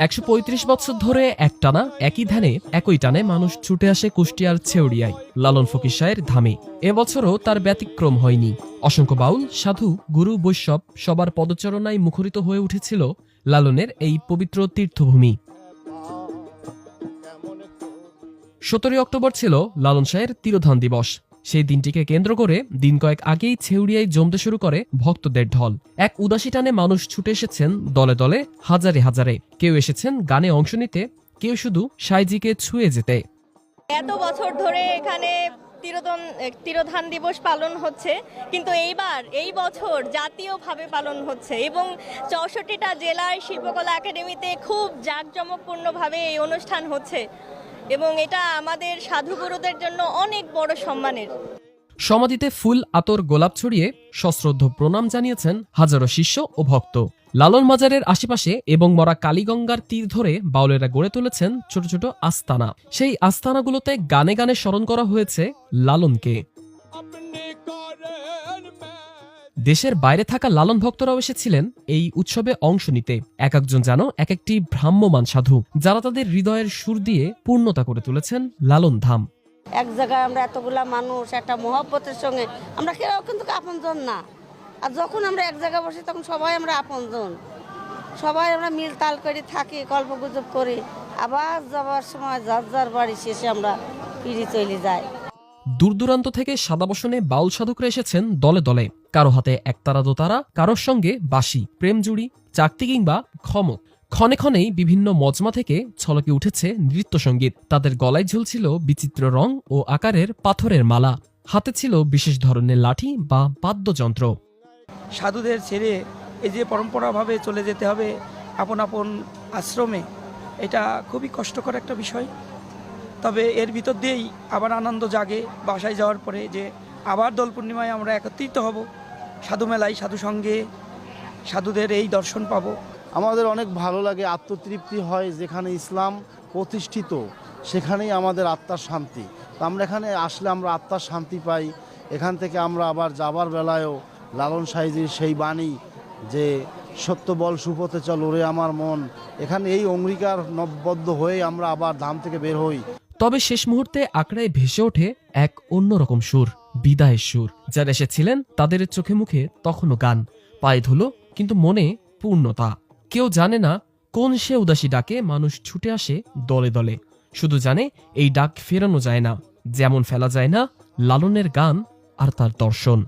১৩৫ বছর ধরে একটানা একই ধ্যানে একই টানে মানুষ ছুটে আসে কুষ্টিয়ার ছেউড়িয়ায় লালন ফকির শাহের ধামে। এবছরও তার ব্যতিক্রম হয়নি। অসংখ্য বাউল, সাধু, গুরু, বৈষ্ণব সবার পদচারণায় মুখরিত হয়ে উঠেছিল লালনের এই পবিত্র তীর্থভূমি। ১৭ অক্টোবর ছিল লালন শাহের তিরোধান দিবস। সেই দিনটিকে কেন্দ্র করে দিন কয়েক আগেই ছেউড়িয়ায় জমতে শুরু করে ভক্তদের ঢল। এক উদাসী টানে মানুষ ছুটে এসেছেন দলে দলে, হাজারে হাজারে। কেউ এসেছেন গানে অংশ নিতে, কেউ শুধু সাইজিকে ছুঁয়ে যেতে। এত বছর ধরে এখানে তিরোধান দিবস পালন হচ্ছে, কিন্তু এই বছর জাতীয়ভাবে পালন হচ্ছে এবং ৬৪টা জেলার শিল্পকলা একাডেমিতে খুব জাঁকজমকপূর্ণভাবে এই অনুষ্ঠান হচ্ছে এবং এটা আমাদের সাধুগুরুদের জন্য অনেক বড় সম্মানের। সমাধিতে ফুল, আতর, গোলাপ ছড়িয়ে সশ্রদ্ধ প্রণাম জানিয়েছেন হাজারো শিষ্য ও ভক্ত। লালন মাজারের আশেপাশে এবং মরা কালীগঙ্গার তীর ধরে বাউলেরা গড়ে তুলেছেন ছোট ছোট আস্তানা। সেই আস্তানাগুলোতে গানে গানে স্মরণ করা হয়েছে লালনকে। দেশের বাইরে থাকা লালন ভক্তরাও এসেছিলেন এই উৎসবে অংশ নিতে। এক একজন যেন এক একটি ভ্রাম্যমান সাধু, যারা তাদের হৃদয়ের সুর দিয়ে পূর্ণতা করে তুলেছেন লালন ধাম। এক জায়গায় আমরা এতগুলা মানুষ একটা মহব্বতের সঙ্গে, আমরা কেউ কিন্তু আপনজন না। আর যখন আমরা এক জায়গায় বসি তখন সবাই আমরা আপনজন, সবাই আমরা মিল তাল করে থাকি, গল্পগুজব করি, আবার যাবার সময় যার যার বাড়ি শেষে আমরা ফিরে চলে যাই। দূর দূরান্ত থেকে সাদাবসনে বাউল সাধকরা এসেছেন দলে দলে। কারো হাতে একতারা দোতারা, কারোর সঙ্গে বাঁশি, প্রেমজুড়ি, চাকতি কিংবা খমক। ক্ষণে ক্ষণেই বিভিন্ন মজমা থেকে ছলকে উঠেছে নৃত্যসঙ্গীত। তাদের গলায় ঝুলছিল বিচিত্র রং ও আকারের পাথরের মালা। হাতে ছিল বিশেষ ধরনের লাঠি বা বাদ্যযন্ত্র। সাধুদের ছেড়ে এই যে পরম্পরাভাবে চলে যেতে হবে আপন আপন আশ্রমে, এটা খুবই কষ্টকর একটা বিষয়। তবে এর ভিতর দিয়েই আবার আনন্দ জাগে বাসায় যাওয়ার পরে, যে আবার দোল পূর্ণিমায় আমরা একত্রিত হব সাধু মেলায়, সাধু সঙ্গে সাধুদের এই দর্শন পাব। আমাদের অনেক ভালো লাগে, আত্মতৃপ্তি হয়। যেখানে ইসলাম প্রতিষ্ঠিত সেখানেই আমাদের আত্মার শান্তি। তো আমরা এখানে আসলে আমরা আত্মার শান্তি পাই। এখান থেকে আমরা আবার যাবার বেলায়ও লালন সাইজির সেই বাণী যে সত্য বল সুপথে চল ওরে আমার মন, এখানে এই অঙ্গীকার নববদ্ধ হয়ে আমরা আবার ধাম থেকে বের হই। তবে শেষ মুহূর্তে আঁকড়ায় ভেসে ওঠে এক অন্যরকম সুর, বিদায়ের সুর। যারা এসেছিলেন তাদের চোখে মুখে তখনও গান, পায়ে ধুলো, কিন্তু মনে পূর্ণতা। কেউ জানে না কোন সে উদাসী ডাকে মানুষ ছুটে আসে দলে দলে। শুধু জানে এই ডাক ফেরানো যায় না, যেমন ফেলা যায় না লালনের গান আর তার দর্শন।